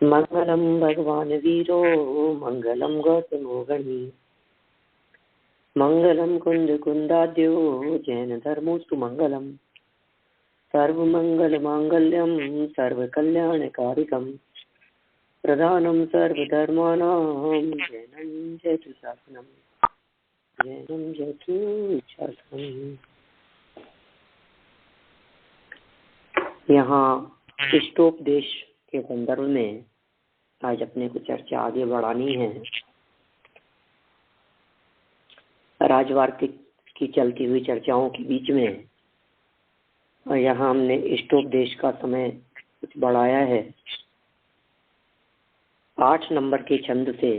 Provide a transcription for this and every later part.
मंगलम भगवान वीरो मंगलम गौतमो गणी मंगलम कुंज कुंदाद्यो जैन धर्मोस्तु मंगलम सर्वमंगल मांगल्यम सर्व कल्याणकारिकम प्रधानम सर्वधर्मानां जैनं जयतु शासनम जैनं जयतु शासनम। यहाँ इष्टोपदेश के संदर्भ में आज अपने को चर्चा आगे बढ़ानी है। राजवार्तिक की चलती हुई चर्चाओं के बीच में और यहाँ हमने इष्टोपदेश का समय कुछ बढ़ाया है। 8 नंबर के छंद से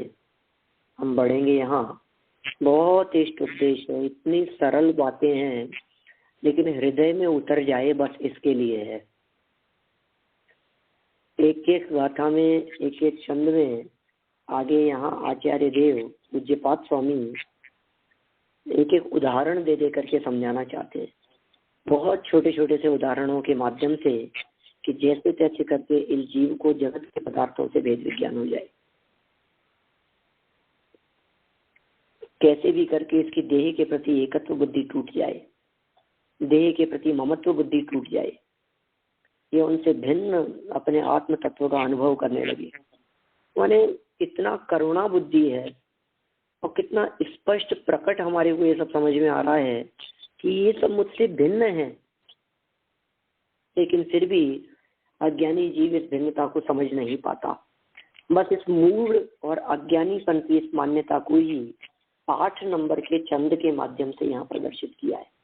हम बढ़ेंगे। यहाँ बहुत इष्टोपदेश है, इतनी सरल बातें हैं लेकिन हृदय में उतर जाए बस इसके लिए है। एक एक गाथा में एक एक छंद में आगे यहाँ आचार्य देव पूज्यपाद स्वामी एक एक उदाहरण दे दे करके समझाना चाहते हैं। बहुत छोटे छोटे से उदाहरणों के माध्यम से कि जैसे तैसे करके इस जीव को जगत के पदार्थों से भेद विज्ञान हो जाए, कैसे भी करके इसकी देह के प्रति एकत्व बुद्धि टूट जाए, देह के प्रति ममत्व बुद्धि टूट जाए, ये उनसे भिन्न अपने आत्म तत्व का अनुभव करने लगे। माने इतना करुणा बुद्धि है और कितना स्पष्ट प्रकट हमारे को ये सब समझ में आ रहा है कि ये सब मुझसे भिन्न है, लेकिन फिर भी अज्ञानी जीव इस भिन्नता को समझ नहीं पाता। बस इस मूढ़ और अज्ञानीपन की इस मान्यता को ही 8 नंबर के छंद के माध्यम से यहाँ प्रदर्शित किया है।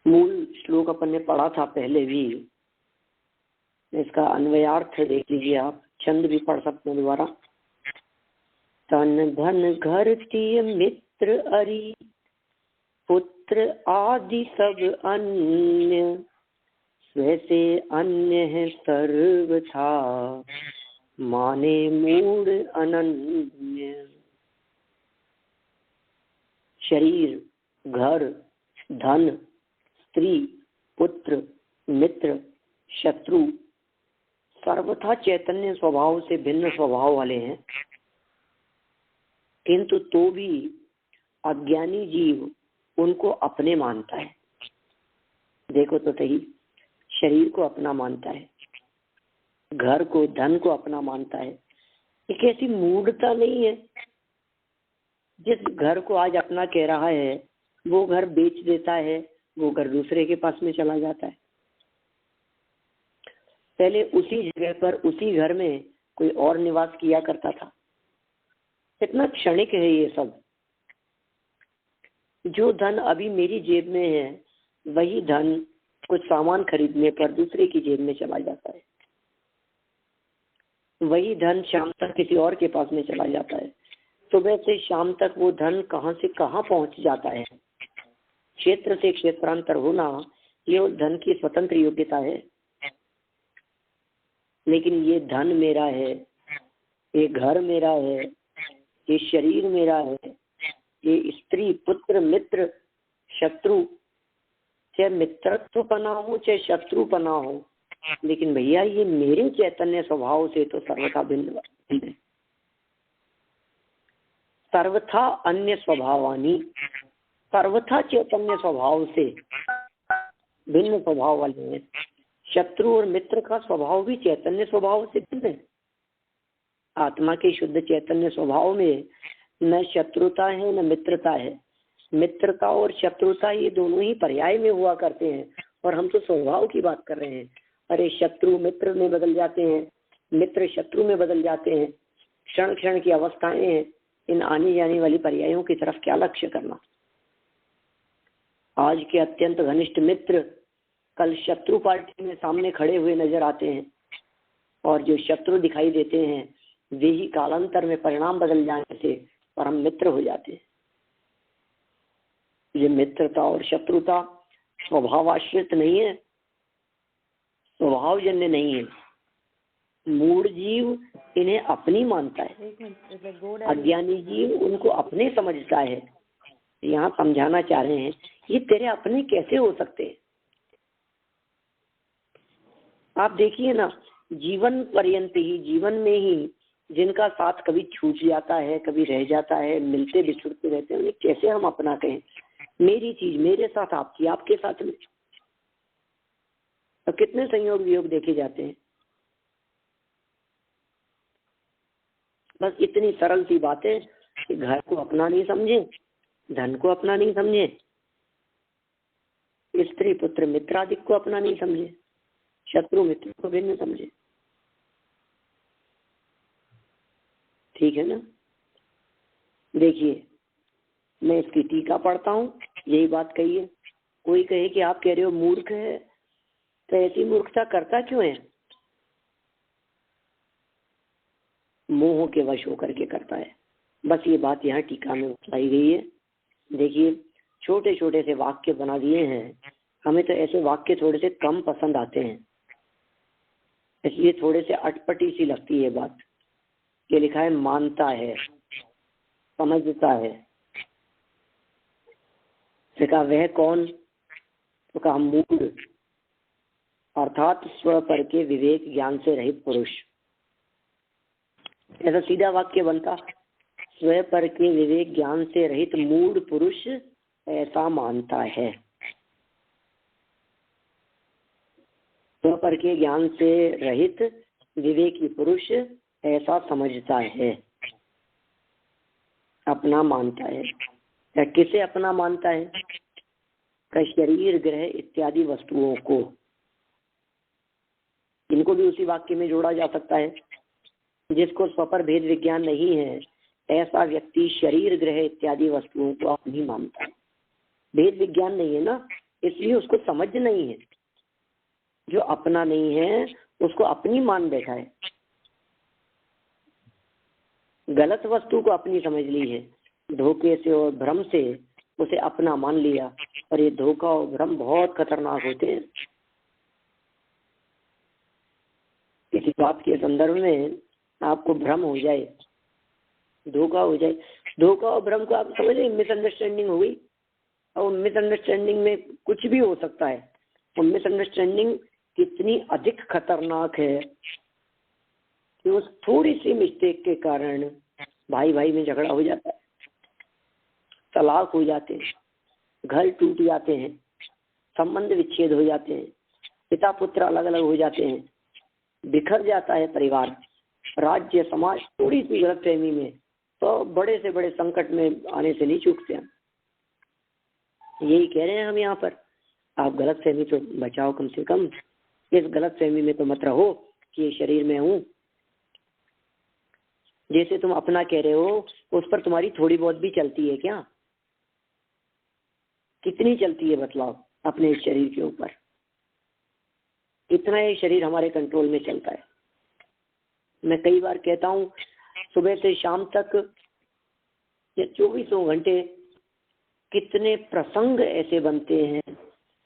मूल श्लोक अपन ने पढ़ा था पहले भी, इसका अन्वयार्थ देख लीजिए आप, छंद भी पढ़ सकते हैं दोबारा। तन धन घर तीय मित्र अरि पुत्र आदि सब अन्य, वैसे अन्य है सर्वथा माने मूढ़ अनन्य। शरीर, घर, धन, स्त्री, पुत्र, मित्र, शत्रु सर्वथा चैतन्य स्वभाव से भिन्न स्वभाव वाले हैं, किंतु तो भी अज्ञानी जीव उनको अपने मानता है। देखो तो सही, शरीर को अपना मानता है, घर को, धन को अपना मानता है। एक ऐसी मूढ़ता नहीं है, जिस घर को आज अपना कह रहा है वो घर बेच देता है, वो घर दूसरे के पास में चला जाता है। पहले उसी जगह पर उसी घर में कोई और निवास किया करता था। इतना क्षणिक है ये सब। जो धन अभी मेरी जेब में है वही धन कुछ सामान खरीदने पर दूसरे की जेब में चला जाता है। वही धन शाम तक किसी और के पास में चला जाता है। सुबह से शाम तक वो धन कहाँ से कहाँ पहुंच जाता है। क्षेत्र से क्षेत्रांतर होना ये उस धन की स्वतंत्र योग्यता है। लेकिन ये धन मेरा है, ये घर मेरा है, ये शरीर मेरा है, ये स्त्री, पुत्र, मित्र, शत्रु, चाहे मित्रत्व पना हो चाहे शत्रु पना हो, लेकिन भैया ये मेरे चैतन्य स्वभाव से तो सर्वथा भिन्न है। सर्वथा अन्य स्वभावानी, सर्वथा चैतन्य स्वभाव से भिन्न स्वभाव वाले हैं। शत्रु और मित्र का स्वभाव भी चैतन्य स्वभाव से भिन्न है। आत्मा के शुद्ध चैतन्य स्वभाव में न शत्रुता है न मित्रता है। मित्रता और शत्रुता ये दोनों ही पर्याय में हुआ करते हैं, और हम तो स्वभाव की बात कर रहे हैं। अरे शत्रु मित्र में बदल जाते हैं, मित्र शत्रु में बदल जाते हैं। क्षण क्षण की अवस्थाएं हैं। इन आने जाने वाली पर्यायों की तरफ क्या लक्ष्य करना। आज के अत्यंत घनिष्ठ मित्र कल शत्रु पार्टी में सामने खड़े हुए नजर आते हैं, और जो शत्रु दिखाई देते हैं वे ही कालांतर में परिणाम बदल जाने से परम मित्र हो जाते हैं। ये मित्रता और शत्रुता स्वभावाश्रित नहीं है, स्वभावजन्य नहीं है। मूढ़ जीव इन्हें अपनी मानता है, अज्ञानी जीव उनको अपने समझता है। यहाँ समझाना चाह रहे हैं ये तेरे अपने कैसे हो सकते हैं। आप देखिए ना, जीवन पर्यंत ही, जीवन में ही जिनका साथ कभी छूट जाता है, कभी रह जाता है, मिलते बिछुड़ते रहते हैं, उन्हें कैसे हम अपना कहें? मेरी चीज मेरे साथ, आपकी आपके साथ में। तो कितने संयोग वियोग देखे जाते हैं। बस इतनी सरल सी बात है कि घर को अपना नहीं समझे, धन को अपना नहीं समझे, स्त्री पुत्र मित्रादि को अपना नहीं समझे, शत्रु मित्र को भिन्न समझे। ठीक है ना? देखिए, मैं इसकी टीका पढ़ता हूँ, यही बात कही है। कोई कहे कि आप कह रहे हो मूर्ख है, तो ऐसी मूर्खता करता क्यों है? मोह के वश होकर के करता है। बस ये बात यहाँ टीका में बताई गई है। देखिए, छोटे छोटे से वाक्य बना दिए हैं। हमें तो ऐसे वाक्य थोड़े से कम पसंद आते हैं, इसलिए थोड़े से अटपटी सी लगती है बात। ये लिखा है मानता है, समझता है। फिर कहा वह कौन? तो कहा मूढ़, अर्थात स्व पर के विवेक ज्ञान से रहित पुरुष। ऐसा सीधा वाक्य बनता, स्व पर के विवेक ज्ञान से रहित मूढ़ पुरुष ऐसा मानता है। स्व पर के ज्ञान से रहित विवेकी पुरुष ऐसा समझता है, अपना मानता है। या किसे अपना मानता है? का शरीर, ग्रह इत्यादि वस्तुओं को। इनको भी उसी वाक्य में जोड़ा जा सकता है। जिसको स्वपर भेद विज्ञान नहीं है, ऐसा व्यक्ति शरीर, ग्रह इत्यादि वस्तुओं को अपनी मानता है। भेद विज्ञान नहीं है ना, इसलिए उसको समझ नहीं है। जो अपना नहीं है उसको अपनी मान बैठा है। गलत वस्तु को अपनी समझ ली है, धोखे से और भ्रम से उसे अपना मान लिया। और ये धोखा और भ्रम बहुत खतरनाक होते हैं। किसी बात के संदर्भ में आपको भ्रम हो जाए, धोखा हो जाए, धोखा और भ्रम को आप समझ रहे, मिसअंडरस्टैंडिंग हो गई। और मिसअंडरस्टैंडिंग में कुछ भी हो सकता है। और मिसअंडरस्टैंडिंग कितनी अधिक खतरनाक है कि उस थोड़ी सी मिस्टेक के कारण भाई भाई में झगड़ा हो जाता है, तलाक हो जाते हैं, घर टूट जाते हैं, संबंध विच्छेद हो जाते हैं, पिता पुत्र अलग अलग हो जाते हैं, बिखर जाता है परिवार, राज्य, समाज। थोड़ी सी गलतफहमी में तो बड़े से बड़े संकट में आने से नहीं चूकते हैं। यही कह रहे हैं हम यहाँ पर। आप गलतफहमी तो बचाओ, कम से कम इस गलतफहमी में तो मत रहो कि ये शरीर में हूँ। जैसे तुम अपना कह रहे हो, उस पर तुम्हारी थोड़ी बहुत भी चलती है क्या? कितनी चलती है बतलाओ अपने इस शरीर के ऊपर? इतना ये शरीर हमारे कंट्रोल में चलता है। मैं कई बार कहता हूँ, सुबह से शाम तक या 24 घंटे कितने प्रसंग ऐसे बनते हैं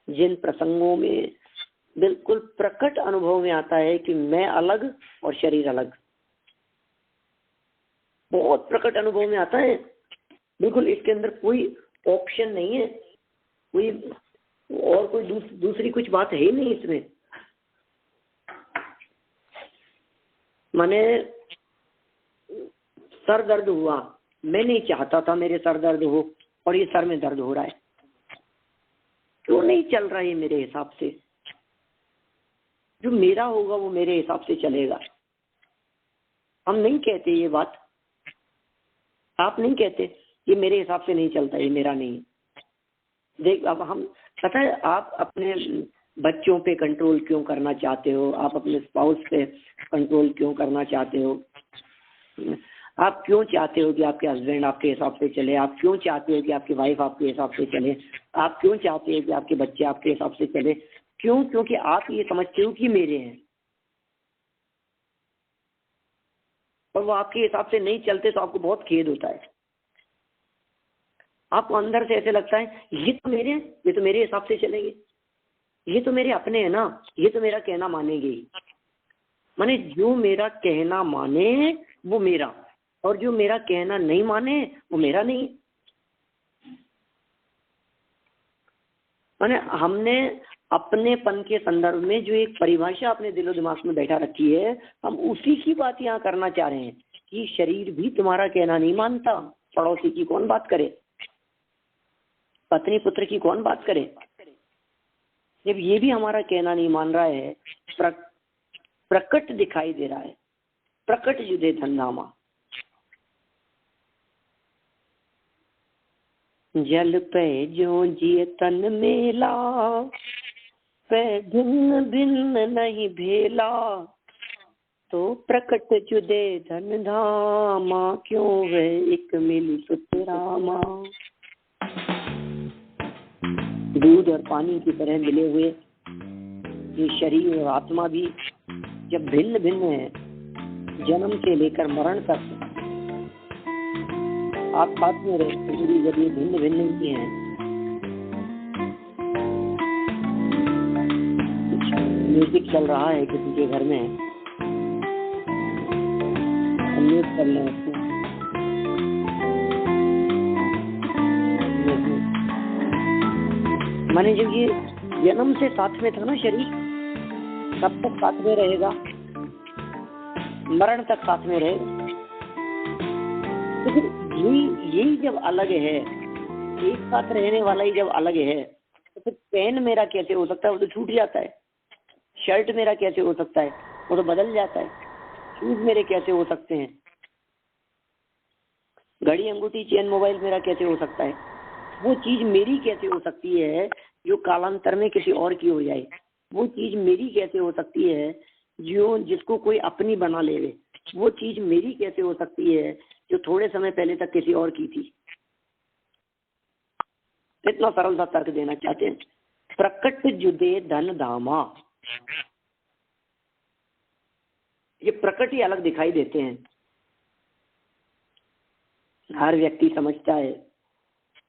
जिन प्रसंगों में बिल्कुल प्रकट अनुभव में आता है कि मैं अलग और शरीर अलग। बहुत प्रकट अनुभव में आता है, बिल्कुल। इसके अंदर कोई ऑप्शन नहीं है, कोई और कोई दूसरी कुछ बात है ही नहीं इसमें। माने सर दर्द हुआ, मैं नहीं चाहता था मेरे सर दर्द हो, और ये सर में दर्द हो रहा है। क्यों नहीं चल रहा है मेरे हिसाब से? जो मेरा होगा वो मेरे हिसाब से चलेगा। हम नहीं कहते ये बात, आप नहीं कहते ये मेरे हिसाब से नहीं चलता, ये मेरा नहीं। देख, अब हम, पता है, आप अपने बच्चों पे कंट्रोल क्यों करना चाहते हो? आप अपने स्पाउस पे कंट्रोल क्यों करना चाहते हो? आप क्यों चाहते हो कि आपके हस्बैंड आपके हिसाब से चले? आप क्यों चाहते हो कि आपकी वाइफ आपके हिसाब से चले? आप क्यों चाहते हो कि आपके बच्चे आपके हिसाब से चले? क्यों? क्योंकि आप ये समझते हो कि मेरे हैं, और वो आपके हिसाब से नहीं चलते तो आपको बहुत खेद होता है। आपको अंदर से ऐसे लगता है ये तो मेरे हैं, ये तो मेरे हिसाब से चलेंगे, ये तो मेरे अपने हैं ना, ये तो मेरा कहना मानेंगे ही। माने जो मेरा कहना माने वो मेरा, और जो मेरा कहना नहीं माने वो मेरा नहीं। माने हमने अपनेपन के संदर्भ में जो एक परिभाषा अपने दिलो दिमाग में बैठा रखी है, हम उसी की बात यहाँ करना चाह रहे हैं कि शरीर भी तुम्हारा कहना नहीं मानता, पड़ोसी की कौन बात करे, पत्नी पुत्र की कौन बात करे। जब ये भी हमारा कहना नहीं मान रहा है, प्रकट दिखाई दे रहा है, प्रकट जुदे धनधामा। जल पे जो जिय तन मेला, पे भिन्न भिन्न नहीं भेला, तो प्रकट जुदे धन धामा, क्यों वे एक मिली सुतरामा। दूध और पानी की तरह मिले हुए ये शरीर और आत्मा भी जब भिन्न भिन्न है, जन्म से लेकर मरण तक आप साथ में रहते हैं, जब ये भिन्न भिन्न ही हैं। म्यूजिक चल रहा है किसी के घर में, म्यूट कर लें उसको। माने जब ये जन्म से साथ में था ना शरीर, तब तक साथ में रहेगा, मरण तक साथ में रहेगा। तो फिर यही जब अलग है, एक साथ रहने वाला ही जब अलग है, तो फिर पेन मेरा कैसे हो सकता है, वो तो छूट जाता है। शर्ट मेरा कैसे हो सकता है, वो तो बदल जाता है। शूज मेरे कैसे हो सकते हैं, घड़ी अंगूठी चेन मोबाइल मेरा कैसे हो सकता है। वो चीज मेरी कैसे हो सकती है जो कालांतर में किसी और की हो जाए। वो चीज मेरी कैसे हो सकती है जो जिसको कोई अपनी बना ले। वो चीज मेरी कैसे हो सकती है जो थोड़े समय पहले तक किसी और की थी। इतना सरल सा तर्क देना चाहते हैं। प्रकट जुदे धन धामा, ये प्रकट ही अलग दिखाई देते हैं। हर व्यक्ति समझता है।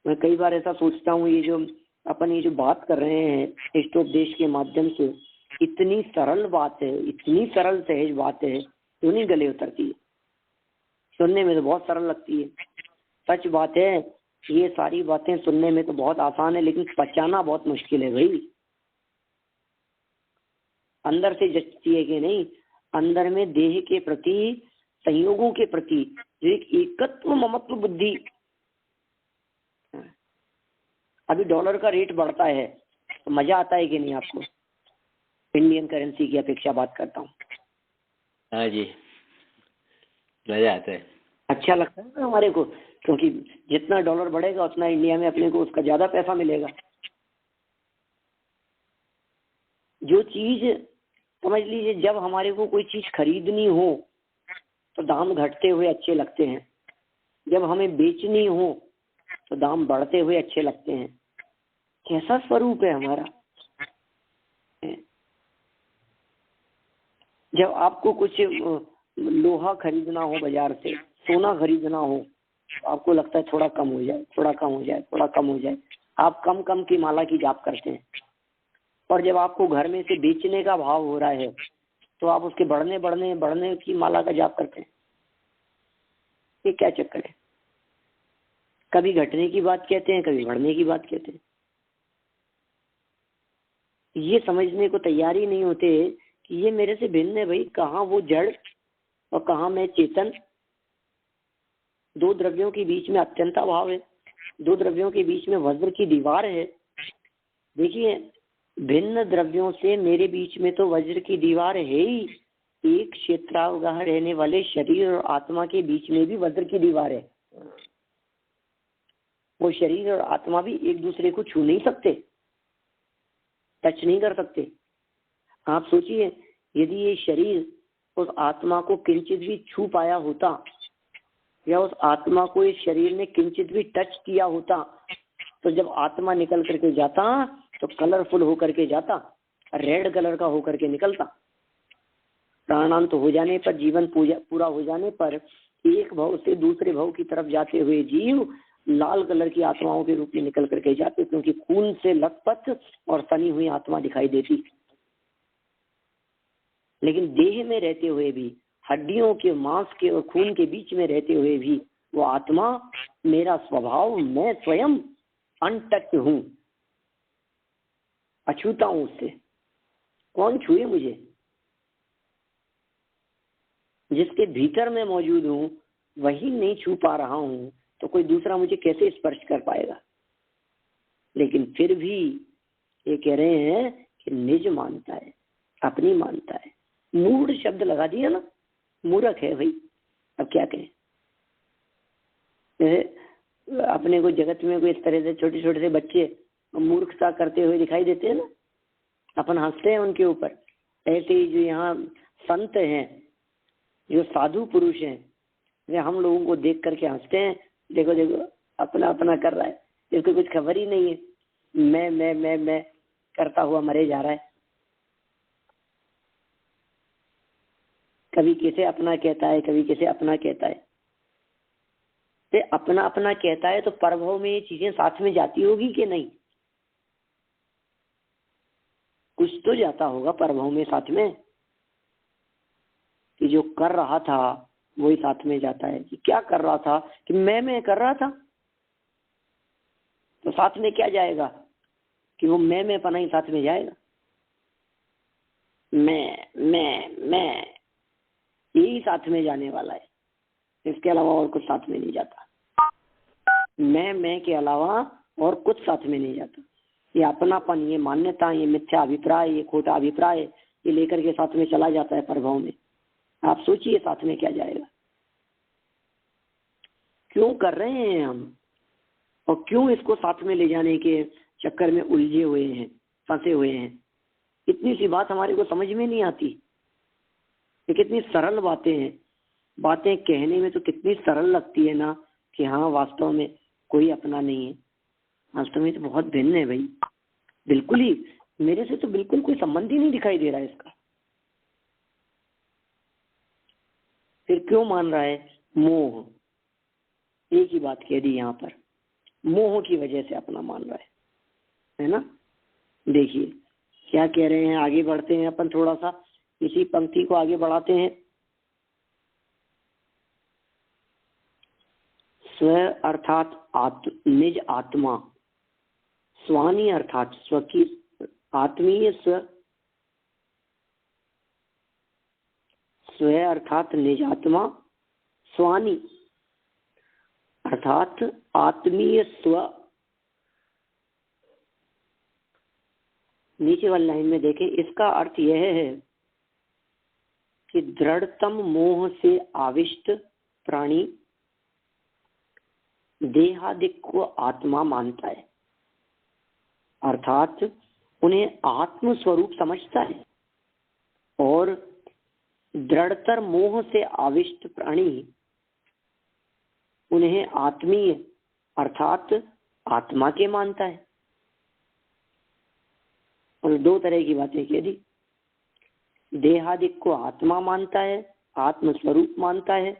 मैं कई बार ऐसा सोचता हूँ, ये जो अपन ये जो बात कर रहे हैं इष्टोपदेश के माध्यम से, इतनी सरल बात है, इतनी सरल सहज बात है, क्यों नहीं गले उतरती है। सुनने में तो बहुत सरल लगती है। सच बात है, ये सारी बातें सुनने में तो बहुत आसान है, लेकिन पचाना बहुत मुश्किल है भाई। अंदर से जचती है कि नहीं, अंदर में देह के प्रति, संयोगों के प्रति जो एक एकत्व ममत्व बुद्धि। अभी डॉलर का रेट बढ़ता है तो मजा आता है कि नहीं आपको? इंडियन करेंसी की अपेक्षा बात करता हूँ। हाँ जी, मजा आता है। अच्छा लगता है ना हमारे को, क्योंकि जितना डॉलर बढ़ेगा उतना इंडिया में अपने को उसका ज्यादा पैसा मिलेगा। जो चीज समझ लीजिए, जब हमारे को कोई चीज खरीदनी हो तो दाम घटते हुए अच्छे लगते हैं, जब हमें बेचनी हो तो दाम बढ़ते हुए अच्छे लगते हैं। कैसा स्वरूप है हमारा। जब आपको कुछ लोहा खरीदना हो बाजार से, सोना खरीदना हो, तो आपको लगता है थोड़ा कम हो जाए, थोड़ा कम हो जाए, थोड़ा कम हो जाए। आप कम कम की माला की जाप करते हैं। और जब आपको घर में से बेचने का भाव हो रहा है तो आप उसके बढ़ने बढ़ने बढ़ने की माला का जाप करते हैं। ये क्या चक्कर है? कभी घटने की बात कहते हैं, कभी बढ़ने की बात कहते हैं। ये समझने को तैयार ही नहीं होते कि ये मेरे से भिन्न है भाई। कहाँ वो जड़ और कहाँ मैं चेतन। दो द्रव्यों के बीच में अत्यंता भाव है, दो द्रव्यों के बीच में वज्र की दीवार है। देखिए, भिन्न द्रव्यों से मेरे बीच में तो वज्र की दीवार है ही। एक क्षेत्रावगाह रहने वाले शरीर और आत्मा के बीच में भी वज्र की दीवार है। वो शरीर और आत्मा भी एक दूसरे को छू नहीं सकते, टच नहीं कर सकते। आप सोचिए, यदि ये शरीर उस आत्मा को किंचित भी छू पाया होता या उस आत्मा को इस शरीर ने किंचित भी टच किया होता, तो जब आत्मा निकल करके जाता तो कलरफुल होकर के जाता, रेड कलर का होकर के निकलता। प्राणांत हो जाने पर, जीवन पूरा हो जाने पर, एक भव से दूसरे भव की तरफ जाते हुए जीव लाल कलर की आत्माओं के रूप में निकल करके जाते, क्योंकि खून से लथपथ और सनी हुई आत्मा दिखाई देती। लेकिन देह में रहते हुए भी, हड्डियों के, मांस के और खून के बीच में रहते हुए भी, वो आत्मा, मेरा स्वभाव, मैं स्वयं अनटच हूँ। अछूता हूं उससे। कौन छुए मुझे? जिसके भीतर मैं मौजूद हूं वही नहीं छू पा रहा हूं, तो कोई दूसरा मुझे कैसे स्पर्श कर पाएगा? लेकिन फिर भी ये कह रहे हैं कि निज मानता है, अपनी मानता है। मूढ़ शब्द लगा दिया ना, मूर्ख है भाई। अब क्या कहें? अपने को जगत में कोई इस तरह से छोटे छोटे से बच्चे मूर्खता करते हुए दिखाई देते हैं ना, अपन हंसते हैं उनके ऊपर। ऐसे ही जो यहाँ संत हैं, जो साधु पुरुष हैं, वे हम लोगों को देख करके हंसते हैं। देखो देखो अपना अपना कर रहा है, इसको कुछ खबर ही नहीं है, मैं करता हुआ मरे जा रहा है। कभी किसे अपना कहता है, कभी किसे अपना कहता है। तो अपना अपना कहता है तो परभव में ये चीजें साथ में जाती होगी कि नहीं? कुछ तो जाता होगा परभव में साथ में, कि जो कर रहा था वही साथ में जाता है। कि क्या कर रहा था? कि मैं कर रहा था, तो साथ में क्या जाएगा? कि वो मैं पना ही साथ में जाएगा। मैं यही साथ में जाने वाला है, इसके अलावा और कुछ साथ में नहीं जाता। मैं के अलावा और कुछ साथ में नहीं जाता। ये अपनापन, ये मान्यता, ये मिथ्या अभिप्राय, ये खोटा अभिप्राय, ये लेकर के साथ में चला जाता है प्रभाव में। आप सोचिए साथ में क्या जाएगा? क्यों कर रहे हैं हम, और क्यों इसको साथ में ले जाने के चक्कर में उलझे हुए हैं, फंसे हुए हैं? इतनी सी बात हमारे को समझ में नहीं आती। ये कितनी सरल बातें हैं, बातें कहने में तो कितनी सरल लगती है ना, कि हाँ वास्तव में कोई अपना नहीं है। वास्तव में तो बहुत भिन्न है भाई, बिल्कुल ही मेरे से तो बिल्कुल कोई संबंध ही नहीं दिखाई दे रहा है इसका। फिर क्यों मान रहा है? मोह। एक ही बात कह दी यहाँ पर, मोह की वजह से अपना मान रहा है ना। देखिए क्या कह रहे हैं, आगे बढ़ते हैं अपन, थोड़ा सा इसी पंक्ति को आगे बढ़ाते हैं। स्व अर्थात निज आत्मा, स्वानी अर्थात स्व की आत्मीय स्व अर्थात निज आत्मा, स्वानी अर्थात आत्मीय स्व। नीचे वाली लाइन में देखें, इसका अर्थ यह है कि दृढ़तम मोह से आविष्ट प्राणी देहादिक को आत्मा मानता है, अर्थात उन्हें आत्म स्वरूप समझता है। और दृढ़तर मोह से आविष्ट प्राणी उन्हें आत्मीय अर्थात आत्मा के मानता है। और दो तरह की बातें कह दी, देहादिक को आत्मा मानता है, आत्म स्वरूप मानता है।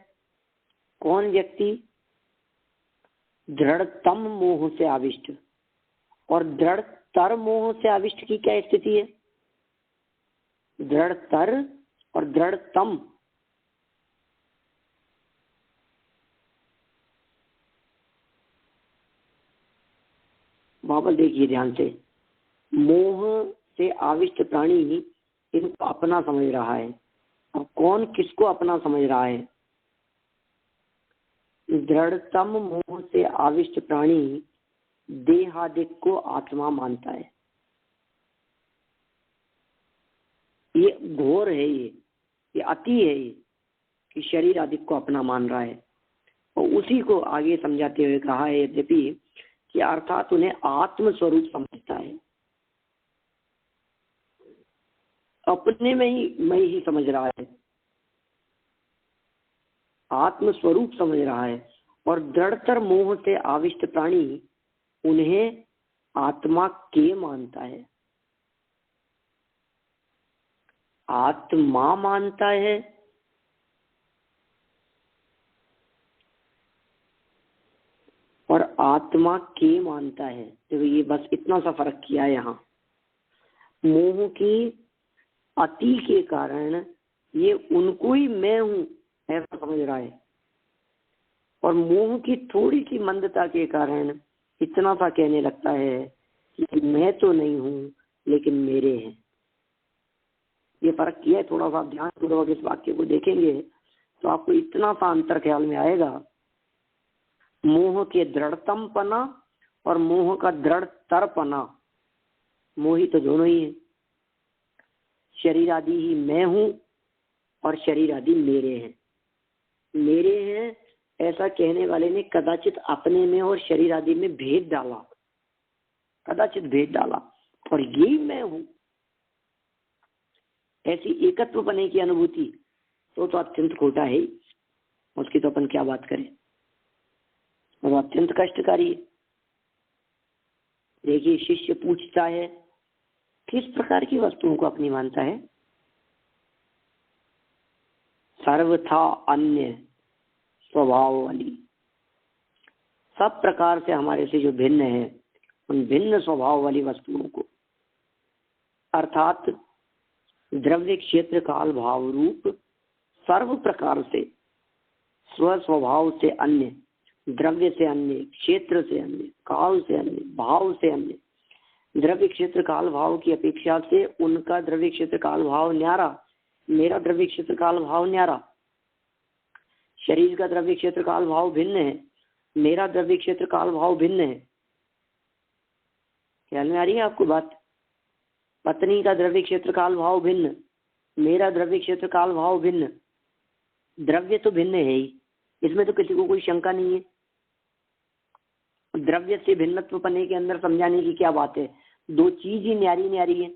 कौन व्यक्ति? दृढ़तम मोह से आविष्ट। और दृढ़तर मोह से आविष्ट की क्या स्थिति है? दृढ़तर और दृढ़तम, वहां पर देखिए ध्यान से। मोह से आविष्ट प्राणी इनको अपना समझ रहा है। अब कौन किसको अपना समझ रहा है? दृढ़तम मोह से आविष्ट प्राणी देहादिक को आत्मा मानता है। ये घोर है, ये अति है, ये कि शरीर आदि को अपना मान रहा है। और उसी को आगे समझाते हुए कहा है यद्यपि कि अर्थात उन्हें आत्म स्वरूप समझता है, अपने में ही मैं ही समझ रहा है, आत्म स्वरूप समझ रहा है। और दृढ़तर मोह से आविष्ट प्राणी उन्हें आत्मा के मानता है, आत्मा मानता है। और आत्मा के मानता है। तो ये बस इतना सा फर्क किया है यहाँ। मोह की अति के कारण ये उनको ही मैं हूं ऐसा समझ रहा है, और मोह की थोड़ी सी मंदता के कारण इतना सा कहने लगता है कि मैं तो नहीं हूं, लेकिन मेरे हैं। ये फर्क किया है, थोड़ा सा ध्यान पूर्वक इस वाक्य को देखेंगे तो आपको इतना सा अंतर ख्याल में आएगा। मोह के दृढ़तमपना और मोह का दृढ़ तरपना, मोही तो दोनों ही है। शरीर आदि ही मैं हूं और शरीर आदि मेरे हैं। मेरे हैं ऐसा कहने वाले ने कदाचित अपने में और शरीर आदि में भेद डाला, कदाचित भेद डाला, और यही मैं हूं ऐसी एकत्व बने की अनुभूति तो अत्यंत खोटा है, उसकी तो अपन क्या बात करें, और अत्यंत कष्टकारी है। देखिए, शिष्य पूछता है किस प्रकार की वस्तुओं को अपनी मानता है? सर्वथा अन्य स्वभाव वाली, सब प्रकार से हमारे से जो भिन्न है उन भिन्न स्वभाव वाली वस्तुओं को, अर्थात द्रव्य क्षेत्र काल भाव रूप सर्व प्रकार से स्व स्वभाव से अन्य, द्रव्य से अन्य, क्षेत्र से अन्य, काल से अन्य, भाव से अन्य, द्रव्य क्षेत्र काल भाव की अपेक्षा से उनका द्रव्य क्षेत्र काल भाव न्यारा, मेरा द्रव्य क्षेत्र काल भाव न्यारा। शरीर का द्रव्य क्षेत्र काल भाव भिन्न है, मेरा द्रव्य क्षेत्र काल भाव भिन्न है। ख्याल में आ रही है आपको बात? पत्नी का द्रव्य क्षेत्र काल भाव भिन्न, मेरा द्रव्य क्षेत्र काल भाव भिन्न, द्रव्य तो भिन्न है ही, इसमें तो किसी को कोई शंका नहीं है। द्रव्य से भिन्नत्व पने के अंदर समझाने की क्या बात है? दो चीज ही न्यारी न्यारी है,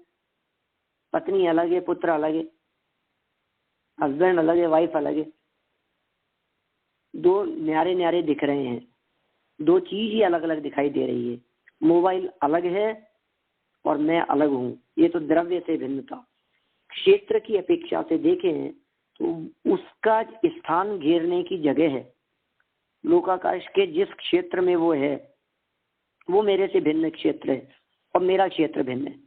पत्नी अलग है, पुत्र अलग है, हस्बैंड अलग है, वाइफ अलग है, दो न्यारे न्यारे दिख रहे हैं, दो चीज ही अलग अलग दिखाई दे रही है। मोबाइल अलग है और मैं अलग हूं, ये तो द्रव्य से भिन्नता। क्षेत्र की अपेक्षा से देखें तो उसका स्थान घेरने की जगह है, लोकाकाश के जिस क्षेत्र में वो है वो मेरे से भिन्न क्षेत्र है और मेरा क्षेत्र भिन्न है।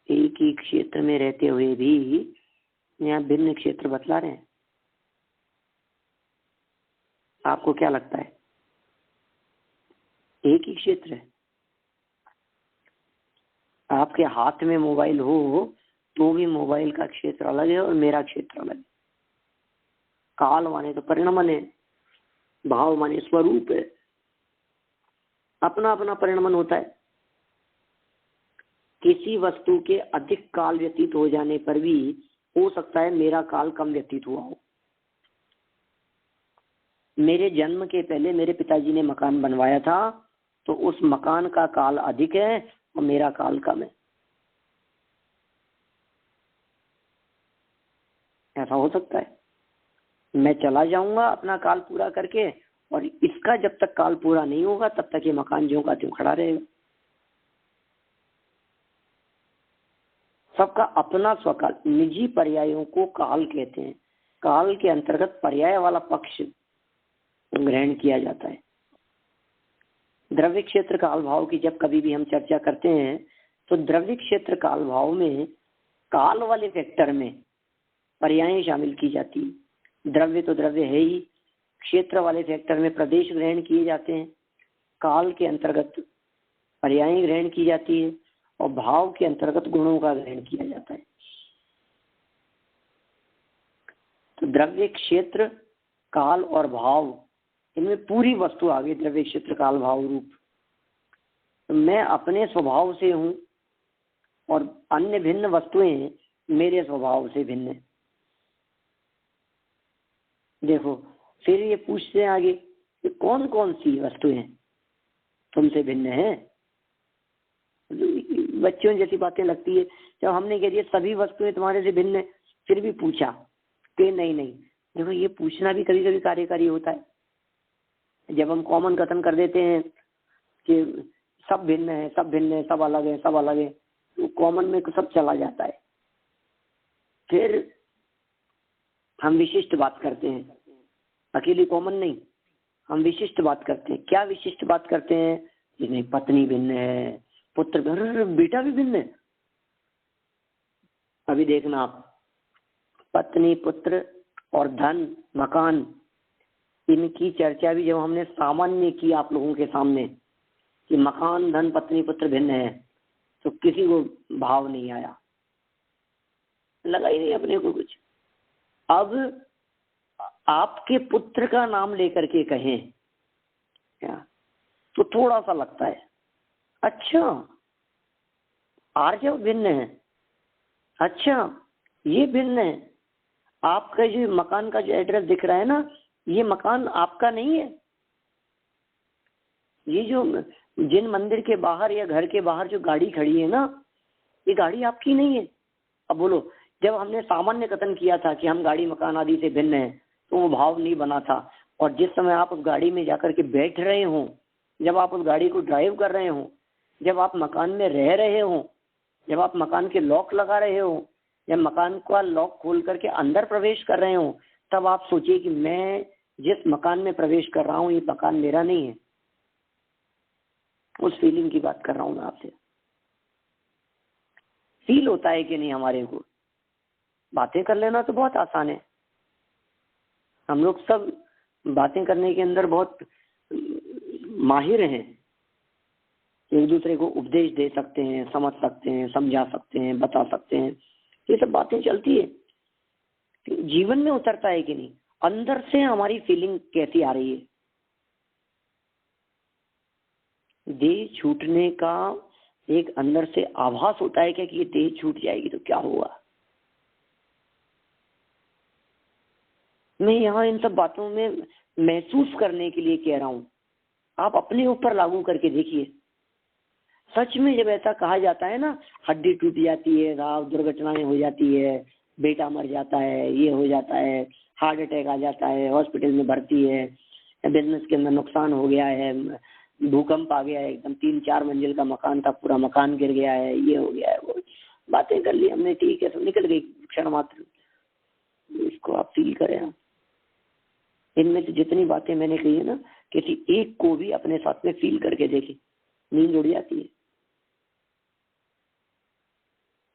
एक ही क्षेत्र में रहते हुए भी यहाँ भिन्न क्षेत्र बतला रहे हैं। आपको क्या लगता है? एक ही क्षेत्र है। आपके हाथ में मोबाइल हो तो भी मोबाइल का क्षेत्र अलग है और मेरा क्षेत्र अलग है। काल माने तो परिणमन है, भाव माने स्वरूप है, अपना अपना परिणमन होता है। किसी वस्तु के अधिक काल व्यतीत हो जाने पर भी हो सकता है मेरा काल कम व्यतीत हुआ हो। मेरे जन्म के पहले मेरे पिताजी ने मकान बनवाया था तो उस मकान का काल अधिक है और मेरा काल कम है। ऐसा हो सकता है। मैं चला जाऊंगा अपना काल पूरा करके और इसका जब तक काल पूरा नहीं होगा तब तक ये मकान ज्यों का त्यों खड़ा रहेगा। सबका अपना स्वकाल, निजी पर्यायों को काल कहते हैं। काल के अंतर्गत पर्याय वाला पक्ष ग्रहण किया जाता है। द्रव्य क्षेत्र काल भाव की जब कभी भी हम चर्चा करते हैं तो द्रव्य क्षेत्र काल भाव में काल वाले फैक्टर में पर्याय शामिल की जाती है। द्रव्य तो द्रव्य है ही, क्षेत्र वाले फैक्टर में प्रदेश ग्रहण किए जाते हैं, काल के अंतर्गत पर्याय ग्रहण की जाती है और भाव के अंतर्गत गुणों का ग्रहण किया जाता है। तो द्रव्य क्षेत्र काल और भाव, इनमें पूरी वस्तु आ गई द्रव्य क्षेत्र काल भाव रूप। तो मैं अपने स्वभाव से हूं और अन्य भिन्न वस्तुएं मेरे स्वभाव से भिन्न है। देखो, फिर ये पूछते हैं आगे कि कौन कौन सी वस्तुएं तुमसे भिन्न है। बच्चों जैसी बातें लगती है। जब हमने कह दिया सभी वस्तुएं तुम्हारे से भिन्न है, फिर भी पूछा कि नहीं। देखो, ये पूछना भी कभी कभी कार्यकारी होता है। जब हम कॉमन कथन कर देते हैं कि सब भिन्न है, सब भिन्न है, सब अलग है, सब अलग है, तो कॉमन में सब चला जाता है। फिर हम विशिष्ट बात करते हैं, अकेली कॉमन नहीं, हम विशिष्ट बात करते हैं। क्या विशिष्ट बात करते हैं? कि नहीं, पत्नी भिन्न है, पुत्र, बेटा भी भिन्न है। अभी देखना आप, पत्नी, पुत्र और धन, मकान, इनकी चर्चा भी जब हमने सामान्य की आप लोगों के सामने, कि मकान धन पत्नी पुत्र भिन्न है, तो किसी को भाव नहीं आया, लगा ही नहीं अपने को कुछ। अब आपके पुत्र का नाम लेकर के कहें क्या, तो थोड़ा सा लगता है, अच्छा आर्य भिन्न है, अच्छा ये भिन्न है। आपका जो मकान का जो एड्रेस दिख रहा है ना, ये मकान आपका नहीं है। ये जो जिन मंदिर के बाहर या घर के बाहर जो गाड़ी खड़ी है ना, ये गाड़ी आपकी नहीं है। अब बोलो, जब हमने सामान्य कथन किया था कि हम गाड़ी मकान आदि से भिन्न है, तो वो भाव नहीं बना था। और जिस समय आप उस गाड़ी में जाकर के बैठ रहे हो, जब आप उस गाड़ी को ड्राइव कर रहे हो, जब आप मकान में रह रहे हो, जब आप मकान के लॉक लगा रहे हो, जब मकान का लॉक खोल करके अंदर प्रवेश कर रहे हो, तब आप सोचिए कि मैं जिस मकान में प्रवेश कर रहा हूँ ये मकान मेरा नहीं है। उस फीलिंग की बात कर रहा हूँ मैं आपसे। फील होता है कि नहीं हमारे को? बातें कर लेना तो बहुत आसान है, हम लोग सब बातें करने के अंदर बहुत माहिर हैं। एक दूसरे को उपदेश दे सकते हैं, समझ सकते हैं, समझा सकते हैं, बता सकते हैं, ये सब बातें चलती है। जीवन में उतरता है कि नहीं? अंदर से हमारी फीलिंग कैसी आ रही है? देह छूटने का एक अंदर से आभास होता है क्या कि ये देह छूट जाएगी तो क्या हुआ? मैं यहाँ इन सब बातों में महसूस करने के लिए कह रहा हूँ, आप अपने ऊपर लागू करके देखिए। सच में जब ऐसा कहा जाता है ना, हड्डी टूट जाती है, घाव दुर्घटनाएं हो जाती है, बेटा मर जाता है, ये हो जाता है, हार्ट अटैक आ जाता है, हॉस्पिटल में भर्ती है, बिजनेस के अंदर नुकसान हो गया है, भूकंप आ गया है, एकदम 3-4 मंजिल का मकान था, पूरा मकान गिर गया है, ये हो गया है, वो बातें कर ली हमने, ठीक है, सब निकल गई क्षण मात्र। इसको आप फील करें। आप इनमें से जितनी बातें मैंने कही है ना, किसी एक को भी अपने साथ में फील करके देखिए, नींद उड़ जाती है,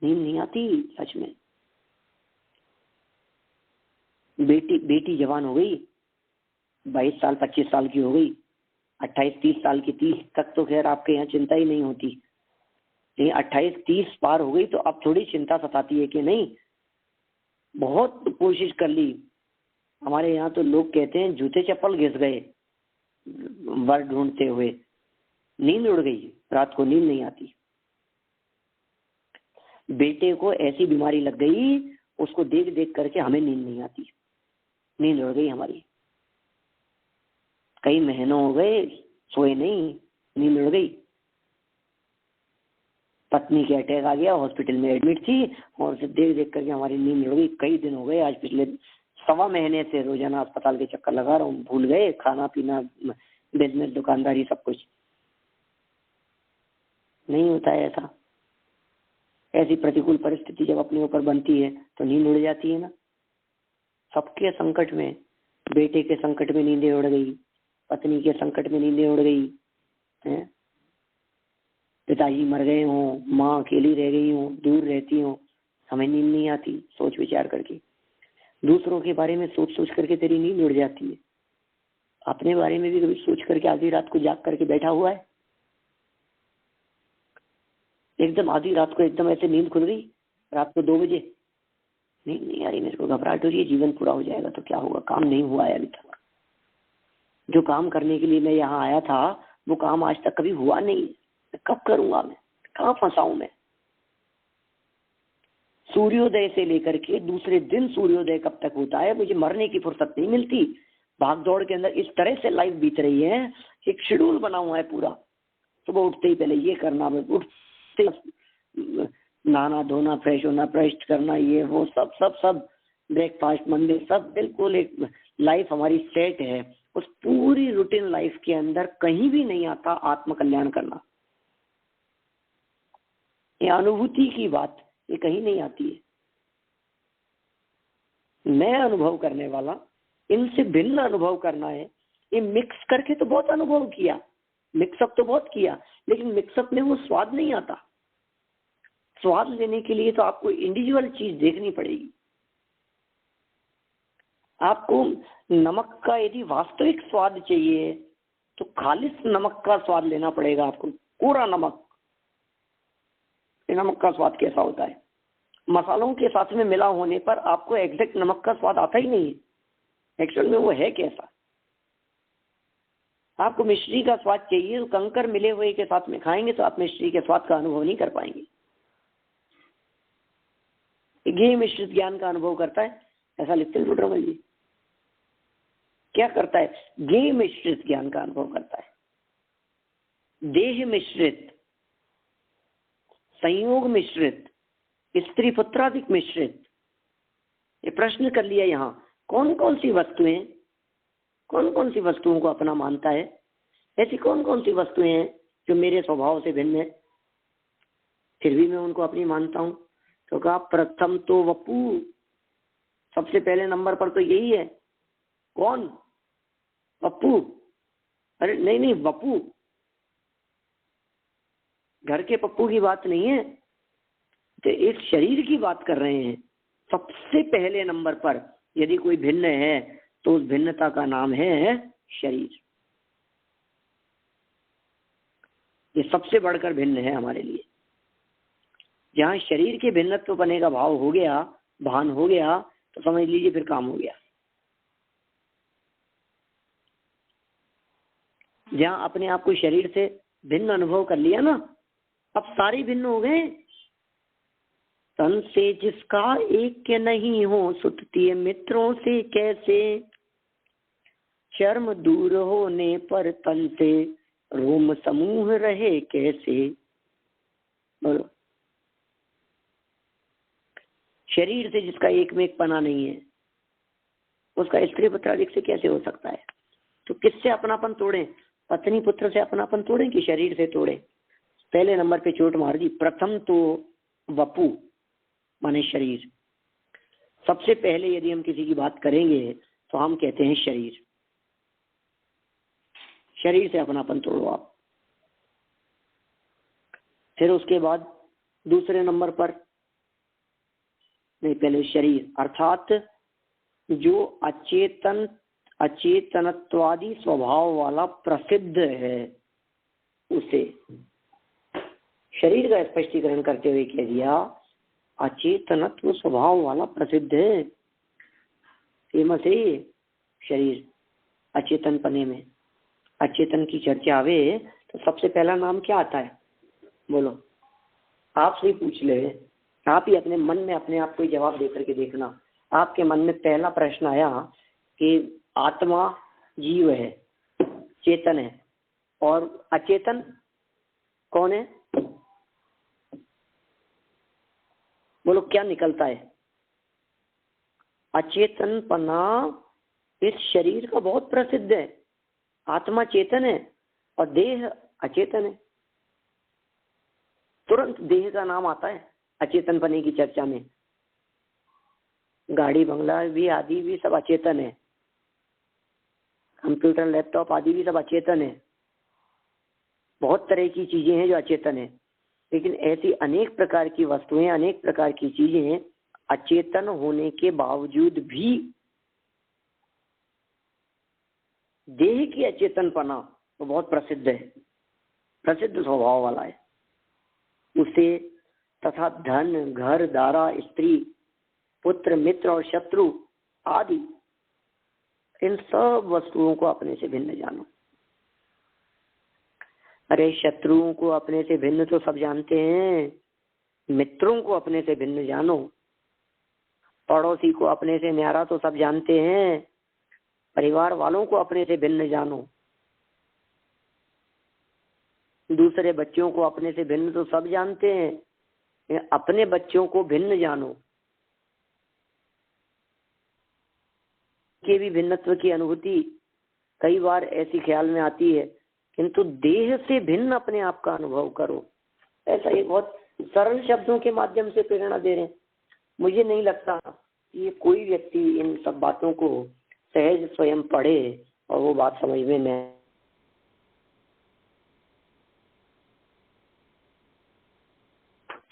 नींद नहीं आती सच में। बेटी जवान हो गई, 22 साल 25 साल की हो गई, 28-30 साल की, 30 तक तो खैर आपके यहाँ चिंता ही नहीं होती, लेकिन 28-30 पार हो गई तो अब थोड़ी चिंता सताती है कि नहीं? बहुत कोशिश कर ली, हमारे यहाँ तो लोग कहते हैं जूते चप्पल घिस गए वर ढूंढते हुए, नींद उड़ गई, रात को नींद नहीं आती। बेटे को ऐसी बीमारी लग गई, उसको देख देख करके हमें नींद नहीं आती, नींद उड़ गई हमारी, कई महीनों हो गए सोए नहीं, नींद उड़ गई। पत्नी के अटैक आ गया, हॉस्पिटल में एडमिट थी, और फिर देख देख करके हमारी नींद उड़ गई। कई दिन हो गए, आज पिछले 1.25 महीने से रोजाना अस्पताल के चक्कर लगा रहा हूँ, भूल गए खाना पीना, बिजनेस, दुकानदारी, सब कुछ। नहीं होता है ऐसा। ऐसी प्रतिकूल परिस्थिति जब अपने ऊपर बनती है तो नींद उड़ जाती है ना। सबके संकट में, बेटे के संकट में नींदें उड़ गई, पत्नी के संकट में नींदें उड़ गई हैं, पिताजी मर गए हों, माँ अकेली रह गई हो, दूर रहती हो, हमें नींद नहीं आती सोच विचार करके। दूसरों के बारे में सोच सोच करके तेरी नींद उड़ जाती है। अपने बारे में भी कभी सोच करके आधी रात को जाग करके बैठा हुआ है? एकदम आधी रात को एकदम ऐसे नींद खुल गई, रात को 2 बजे, नहीं आ रही, मेरे को घबराहट हो रही है, जीवन पूरा हो जाएगा तो क्या होगा, काम नहीं हुआ है अभी तक, जो काम करने के लिए मैं यहाँ आया था वो काम आज तक कभी हुआ नहीं, कब करूंगा मैं, कहाँ फंसा हूं मैं। सूर्योदय से लेकर के दूसरे दिन सूर्योदय कब तक होता है, मुझे मरने की फुर्सत नहीं मिलती। भाग दौड़ के अंदर इस तरह से लाइफ बीत रही है, एक शेड्यूल बना हुआ है पूरा। सुबह उठते ही पहले ये करना, उठते नहाना धोना, फ्रेश होना, ब्रश करना, ये वो सब सब सब, ब्रेकफास्ट, मंदिर, सब बिल्कुल एक लाइफ हमारी सेट है। उस पूरी रूटीन लाइफ के अंदर कहीं भी नहीं आता आत्म कल्याण करना। ये अनुभूति की बात ये कहीं नहीं आती है। मैं अनुभव करने वाला, इनसे भिन्न अनुभव करना है। ये मिक्स करके तो बहुत अनुभव किया, मिक्सअप तो बहुत किया, लेकिन मिक्सअप में वो स्वाद नहीं आता। स्वाद लेने के लिए तो आपको इंडिविजुअल चीज देखनी पड़ेगी। आपको नमक का यदि वास्तविक स्वाद चाहिए तो खालिश नमक का स्वाद लेना पड़ेगा आपको, पूरा नमक। नमक का स्वाद कैसा होता है? मसालों के साथ में मिला होने पर आपको एग्जैक्ट नमक का स्वाद आता ही नहीं है। एक्चुअल में वो है कैसा? आपको मिश्री का स्वाद चाहिए तो कंकर मिले हुए के साथ में खाएंगे तो आप मिश्री के स्वाद का अनुभव नहीं कर पाएंगे। घी मिश्रित ज्ञान का अनुभव करता है, ऐसा लिखते हैं रुद्रमल जी। क्या करता है? घी मिश्रित ज्ञान का अनुभव करता है। देह मिश्रित, संयोग मिश्रित, स्त्री पुत्रादिक मिश्रित, ये प्रश्न कर लिया। यहाँ कौन कौन सी वस्तुएं, कौन कौन सी वस्तुओं को अपना मानता है? ऐसी कौन कौन सी वस्तुएं हैं जो मेरे स्वभाव से भिन्न है, फिर भी मैं उनको अपनी मानता हूं? तो कहा प्रथम तो वपु, सबसे पहले नंबर पर तो यही है। कौन? पप्पू। अरे नहीं नहीं, वपु, घर के पप्पू की बात नहीं है, तो एक शरीर की बात कर रहे हैं। सबसे पहले नंबर पर यदि कोई भिन्न है तो उस भिन्नता का नाम है शरीर। ये सबसे बढ़कर भिन्न है हमारे लिए। जहां शरीर के भिन्नत्व बने का भाव हो गया, भान हो गया, तो समझ लीजिए फिर काम हो गया। जहां अपने आप को शरीर से भिन्न अनुभव कर लिया ना, अब सारे भिन्न हो गए। तन से जिसका एक के नहीं हो, सुतती मित्रों से कैसे, शर्म दूर होने पर तन से रोम समूह रहे कैसे। बोलो, शरीर से जिसका एक में एक पना नहीं है, उसका स्त्री पुत्रादिक से कैसे हो सकता है? तो किससे अपनापन तोड़े? पत्नी पुत्र से अपनापन तोड़े कि शरीर से तोड़े? पहले नंबर पे चोट मार दी। प्रथम तो वपु माने शरीर। सबसे पहले यदि हम किसी की बात करेंगे तो हम कहते हैं शरीर। शरीर से अपनापन तोड़ो आप। फिर उसके बाद दूसरे नंबर पर, नहीं पहले शरीर, अर्थात जो अचेतन अचेतनत्वादी स्वभाव वाला प्रसिद्ध है, उसे। शरीर का स्पष्टीकरण करते हुए कह दिया अचेतनत्व स्वभाव वाला प्रसिद्ध है, फेमस है शरीर। अचेतन पने में अचेतन की चर्चा आवे तो सबसे पहला नाम क्या आता है? बोलो, आपसे ही पूछ ले, आप ही अपने मन में अपने आप को जवाब दे करके देखना। आपके मन में पहला प्रश्न आया कि आत्मा जीव है, चेतन है, और अचेतन कौन है? बोलो क्या निकलता है? अचेतन पना इस शरीर का बहुत प्रसिद्ध है। आत्मा चेतन है और देह अचेतन है। तुरंत देह का नाम आता है अचेतन पने की चर्चा में। गाड़ी बंगला भी आदि भी सब अचेतन है, कंप्यूटर लैपटॉप आदि भी सब अचेतन है। बहुत तरह की चीजें हैं जो अचेतन है, लेकिन ऐसी अनेक प्रकार की वस्तुएं, अनेक प्रकार की चीजें अचेतन होने के बावजूद भी देह की अचेतनपना तो बहुत प्रसिद्ध है, प्रसिद्ध स्वभाव वाला है। उसे तथा धन, घर, दारा, स्त्री, पुत्र, मित्र और शत्रु आदि इन सब वस्तुओं को अपने से भिन्न जानो। अरे शत्रुओं को अपने से भिन्न तो सब जानते हैं, मित्रों को अपने से भिन्न जानो। पड़ोसी को अपने से न्यारा तो सब जानते हैं, परिवार वालों को अपने से भिन्न जानो। दूसरे बच्चों को अपने से भिन्न तो सब जानते हैं, अपने बच्चों को भिन्न जानो। के भी भिन्नत्व की अनुभूति कई बार ऐसी ख्याल में आती है, किंतु देह से भिन्न अपने आप का अनुभव करो। ऐसा ये बहुत सरल शब्दों के माध्यम से प्रेरणा दे रहे हैं। मुझे नहीं लगता ये कोई व्यक्ति इन सब बातों को सहज स्वयं पढ़े और वो बात समझ में न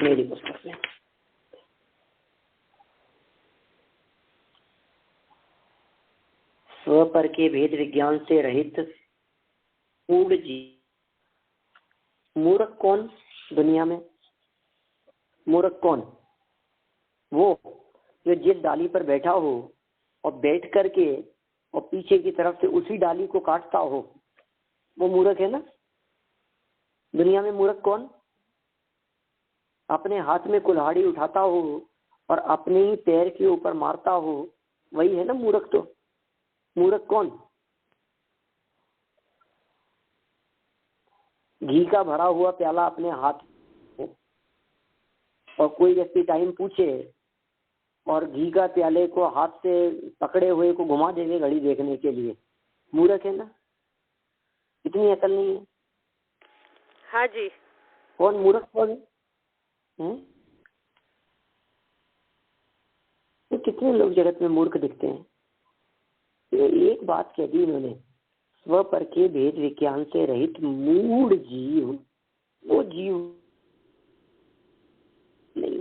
मेरी पुस्तक में। स्व पर के भेद विज्ञान से रहित मूढ़ जीव। मूर्ख कौन दुनिया में? मूर्ख कौन? वो जो जिस डाली पर बैठा हो और बैठ करके और पीछे की तरफ से उसी डाली को काटता हो, वो मूर्ख है ना। दुनिया में मूर्ख कौन? अपने हाथ में कुल्हाड़ी उठाता हो और अपने ही पैर के ऊपर मारता हो, वही है ना मूर्ख। तो मूर्ख कौन? घी का भरा हुआ प्याला अपने हाथ में और कोई व्यक्ति टाइम पूछे और घी का प्याले को हाथ से पकड़े हुए को घुमा देंगे घड़ी देखने के लिए, मूर्ख है ना। इतनी अकल नहीं है। हाँ जी। कौन मूर्ख कौन है? तो कितने लोग जगत में मूर्ख दिखते हैं। तो एक बात कह दी इन्होंने, स्व पर के भेद विज्ञान से रहित मूढ़ जीव, वो जीव नहीं।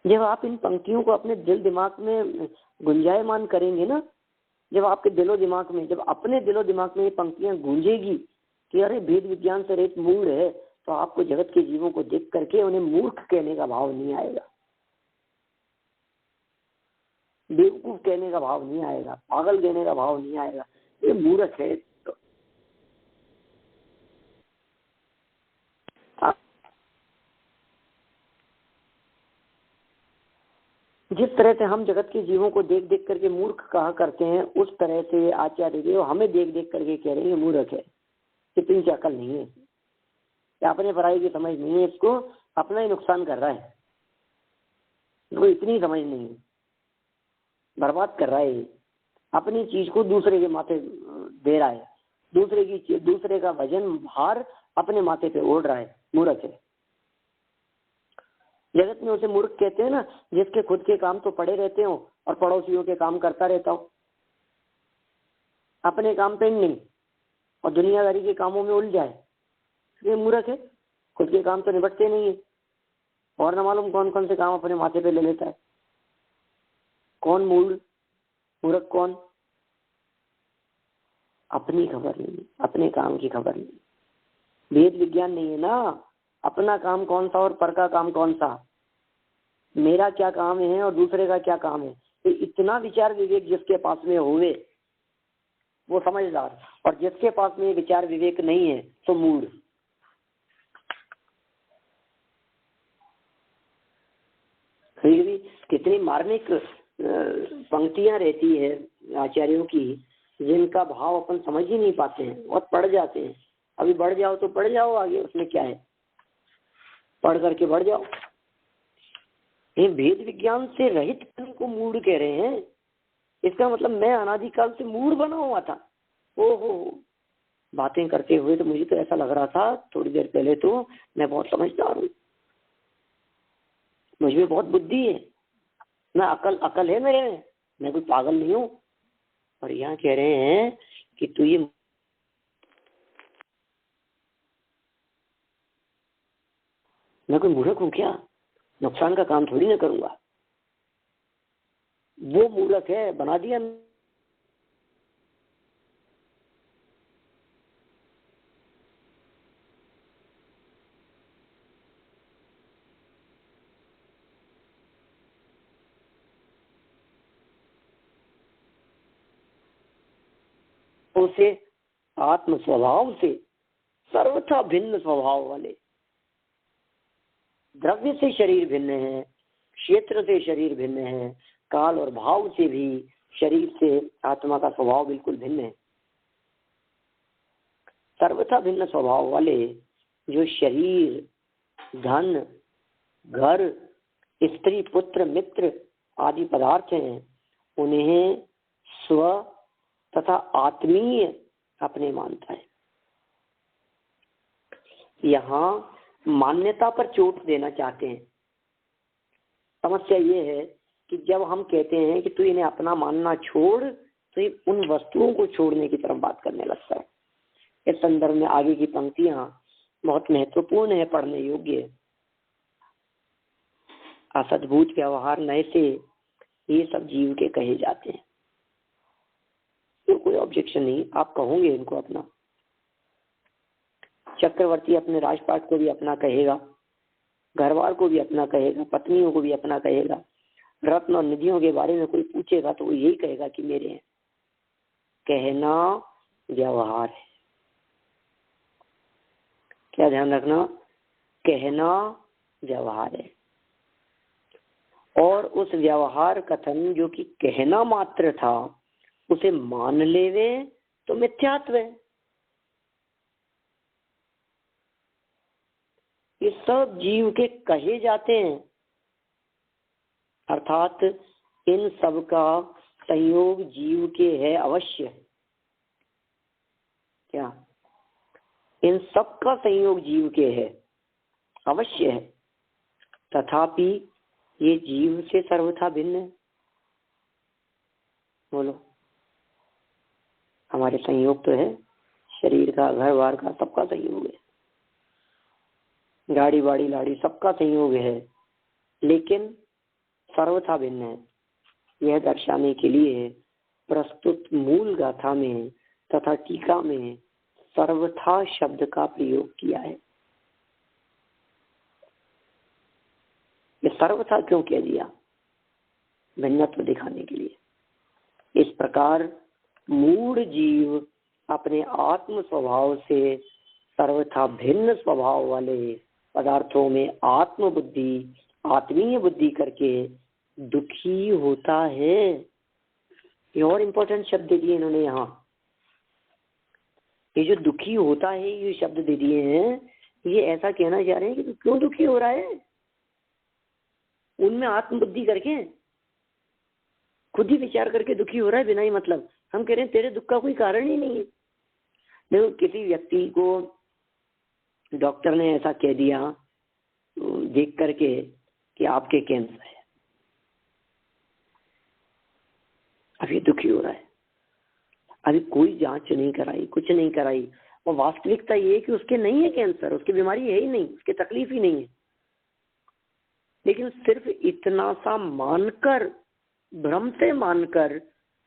जब आप इन पंक्तियों को अपने दिल दिमाग में गुंजायमान करेंगे ना, जब आपके दिलो दिमाग में, जब अपने दिलो दिमाग में ये पंक्तियां गूंजेगी कि अरे भेद विज्ञान से रहित मूढ़ है, तो आपको जगत के जीवों को देख करके उन्हें मूर्ख कहने का भाव नहीं आएगा, बेवकूफ कहने का भाव नहीं आएगा, पागल कहने का भाव नहीं आएगा। ये मूर्ख है। तो जिस तरह से हम जगत के जीवों को देख देख करके मूर्ख कहा करते हैं, उस तरह से आचार्य देव हमें देख देख करके कह रहे हैं मूर्ख है। इतनी अकल नहीं है, अपने पढ़ाई की समझ नहीं है, इसको अपना ही नुकसान कर रहा है, इसको इतनी समझ नहीं है, बर्बाद कर रहा है, अपनी चीज को दूसरे के माथे दे रहा है, दूसरे का वजन भार अपने माथे पे ओढ़ रहा है, मूर्ख है। जगत में उसे मूर्ख कहते हैं ना जिसके खुद के काम तो पड़े रहते हो और पड़ोसियों के काम करता रहता हो, अपने काम पे नहीं और दुनियादारी के कामों में उलझाए, ये मूर्ख है। खुद के काम तो निपटते नहीं है और न मालूम कौन कौन से काम अपने माथे पे ले लेता है। कौन मूर्ख कौन? अपनी खबर नहीं, अपने काम की खबर नहीं, वेद विज्ञान नहीं है ना। अपना काम कौन सा और पर का काम कौन सा, मेरा क्या काम है और दूसरे का क्या काम है, तो इतना विचार विवेक जिसके पास में हुए वो समझदार, और जिसके पास में विचार विवेक नहीं है तो मूढ़। कितनी मार्मिक पंक्तियां रहती है आचार्यों की, जिनका भाव अपन समझ ही नहीं पाते हैं और पढ़ जाते हैं। अभी बढ़ जाओ तो पढ़ जाओ आगे, उसमें क्या है, पढ़ करके बढ़ जाओ। ये वेद विज्ञान से रहित को मूढ़ कह रहे हैं, इसका मतलब मैं अनादिकाल से मूढ़ बना हुआ था। ओहो, बातें करते हुए तो मुझे तो ऐसा लग रहा था थोड़ी देर पहले तो मैं बहुत समझदार हूँ, मुझ में बहुत बुद्धि है, मैं अकल है मेरे में, मैं कोई पागल नहीं हूँ। और यहाँ कह रहे हैं कि तू ये मैं कोई मूर्ख हूँ क्या, नुकसान का काम थोड़ी ना करूंगा। वो मूर्ख है, बना दिया। उसे आत्म स्वभाव से सर्वथा भिन्न स्वभाव वाले, द्रव्य से शरीर भिन्न है, क्षेत्र से शरीर भिन्न है, काल और भाव से भी शरीर से आत्मा का स्वभाव बिल्कुल भिन्न है। सर्वथा भिन्न स्वभाव वाले जो शरीर, धन, घर, स्त्री, पुत्र, मित्र आदि पदार्थ हैं, उन्हें स्व तथा आत्मीय अपने मानता है। यहाँ मान्यता पर चोट देना चाहते हैं। समस्या ये है कि जब हम कहते हैं कि तू इन्हें अपना मानना छोड़, तो ये उन वस्तुओं को छोड़ने की तरफ बात करने लगता है। इस संदर्भ में आगे की पंक्तियां बहुत महत्वपूर्ण है, पढ़ने योग्य। असद्भूत व्यवहार नए से ये सब जीव के कहे जाते हैं। तो कोई ऑब्जेक्शन नहीं, आप कहोगे इनको अपना, चक्रवर्ती अपने राजपाट को भी अपना कहेगा, घरवार को भी अपना कहेगा, पत्नियों को भी अपना कहेगा। रत्न और निधियों के बारे में कोई पूछेगा तो वो यही कहेगा कि मेरे हैं। कहना व्यवहार है। क्या ध्यान रखना, कहना व्यवहार है। और उस व्यवहार कथन जो कि कहना मात्र था, उसे मान लेवे तो मिथ्यात्व है। ये सब जीव के कहे जाते हैं, अर्थात इन सब का संयोग जीव के है अवश्य। क्या इन सब का संयोग जीव के है अवश्य है, तथापि ये जीव से सर्वथा भिन्न है। बोलो, हमारे संयोग तो है, शरीर का, घर बार का, सबका संयोग है, गाड़ी बाड़ी लाड़ी सबका संयोग है, लेकिन सर्वथा भिन्न है। यह दर्शाने के लिए प्रस्तुत मूल गाथा में तथा टीका में सर्वथा शब्द का प्रयोग किया है। ये सर्वथा क्यों कह दिया? भिन्नत्व दिखाने के लिए। इस प्रकार मूढ़ जीव अपने आत्म स्वभाव से सर्वथा भिन्न स्वभाव वाले पदार्थों में आत्म बुद्धि, आत्मीय बुद्धि करके दुखी होता है। ये और इम्पोर्टेंट शब्द दे दिए इन्होंने यहाँ। ये जो दुखी होता है, ये शब्द दे दिए हैं, ये ऐसा कहना चाह रहे हैं कि तू क्यों दुखी हो रहा है? उनमें आत्मबुद्धि करके, खुद ही विचार करके दुखी हो रहा है बिना ही मतलब। हम कह रहे हैं तेरे दुख का कोई कारण ही नहीं है। देखो, किसी व्यक्ति को डॉक्टर ने ऐसा कह दिया देख करके कि आपके कैंसर है, अब ये दुखी हो रहा है। अभी कोई जांच नहीं कराई, कुछ नहीं कराई, और वास्तविकता ये है कि उसके नहीं है कैंसर, उसकी बीमारी है ही नहीं, उसकी तकलीफ ही नहीं है। लेकिन सिर्फ इतना सा मानकर, भ्रम से मानकर,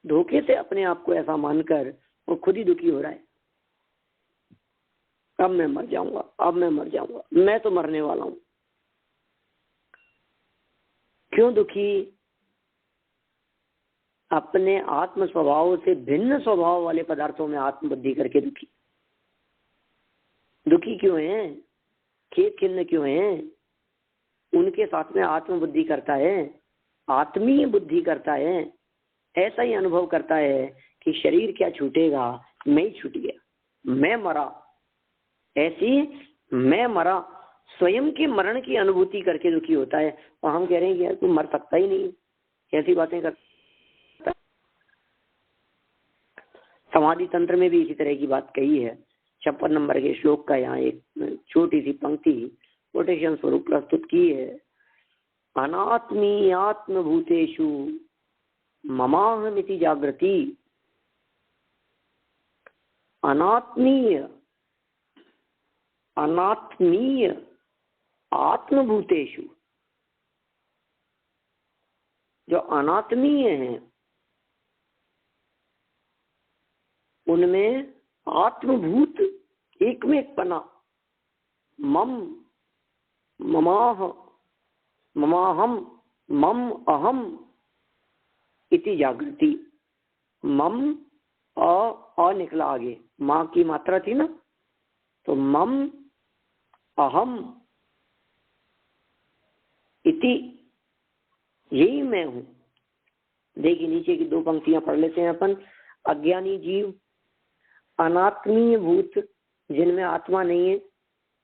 धोखे से अपने आप को ऐसा मानकर वो खुद ही दुखी हो रहा है। अब मैं मर जाऊंगा, अब मैं मर जाऊंगा, मैं तो मरने वाला हूं। क्यों दुखी? अपने आत्म स्वभाव से भिन्न स्वभाव वाले पदार्थों में आत्मबुद्धि करके दुखी। दुखी क्यों है? खेद खिन्न क्यों है? उनके साथ में आत्मबुद्धि करता है, आत्मीय बुद्धि करता है, ऐसा ही अनुभव करता है कि शरीर क्या छूटेगा, मैं ही छूट गया, मैं मरा। ऐसी मैं मरा, स्वयं के मरण की अनुभूति करके दुखी होता है। और हम कह रहे हैं कि यार तू मर सकता ही नहीं, ऐसी बातें कर। समाधि तंत्र में भी इसी तरह की बात कही है। 56 नंबर के श्लोक का यहाँ एक छोटी सी पंक्ति कोटेशन स्वरूप प्रस्तुत की है। अनात्मी आत्मभूतेषु ममाहमिति जागृति। अनात्मीय अनात्मीय आत्मभूतेषु, जो अनात्मीय हैं उनमें आत्मभूत एक में एक पना, मम ममाह ममाहम मम अहम इति जागृति। मम अ निकला आगे, माँ की मात्रा थी ना, तो मम अहम इति, यही मैं हूं। देखिए नीचे की दो पंक्तियां पढ़ लेते हैं अपन। अज्ञानी जीव अनात्मीय भूत, जिनमें आत्मा नहीं है।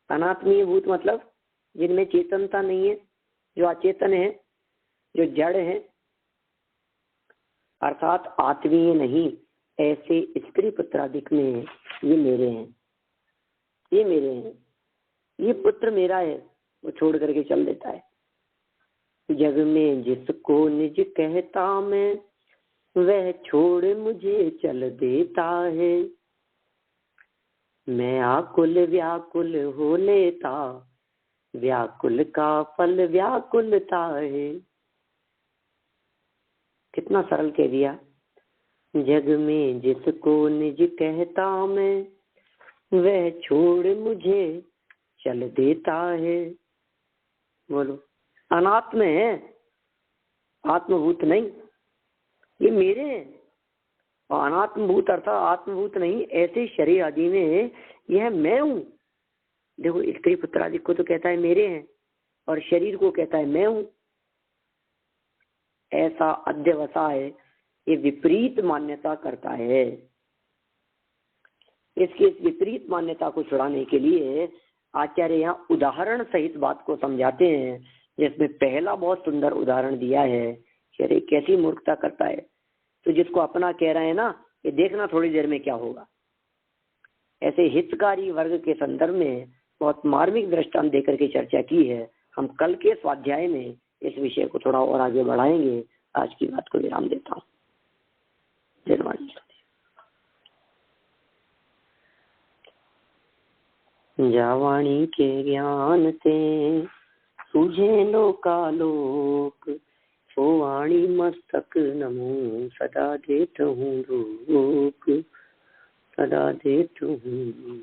अनात्मीय भूत मतलब जिनमें चेतनता नहीं है, जो अचेतन है, जो जड़ है, अर्थात आत्मीय नहीं, ऐसे स्त्री पुत्रादिक में ये मेरे हैं, ये मेरे हैं, ये पुत्र मेरा है, वो छोड़ करके चल देता है। जग में जिसको निज कहता मैं, वह छोड़ मुझे चल देता है। मैं आकुल व्याकुल हो लेता, व्याकुल का फल व्याकुलता है। कितना सरल कह दिया। जग में जिसको निज कहता मैं, वह छोड़ मुझे चल देता है। बोलो, अनात्म है, आत्मभूत नहीं, ये मेरे हैं। और अनात्मभूत अर्थात आत्मभूत नहीं, ऐसे शरीर आदि में यह मैं हूँ। देखो, स्त्री पुत्र आदि को तो कहता है मेरे हैं, और शरीर को कहता है मैं हूँ। ऐसा अध्यवसाय ये विपरीत मान्यता करता है। इसकी इस विपरीत मान्यता को छुड़ाने के लिए आचार्य यहाँ उदाहरण सहित बात को समझाते हैं, जिसमें पहला बहुत सुंदर उदाहरण दिया है। शरीर कैसी मूर्खता करता है, तो जिसको अपना कह रहे हैं ना, ये देखना थोड़ी देर में क्या होगा। ऐसे हितकारी वर्ग के संदर्भ में बहुत मार्मिक दृष्टांत देकर के चर्चा की है। हम कल के स्वाध्याय में इस विषय को थोड़ा और आगे बढ़ाएंगे। आज की बात को विराम देता हूँ। धन्यवाद। जावाणी के ज्ञान से सूझे लोकालोक, सो वाणी मस्तक नमो सदा देत हूँ रोक, सदा देत हूँ।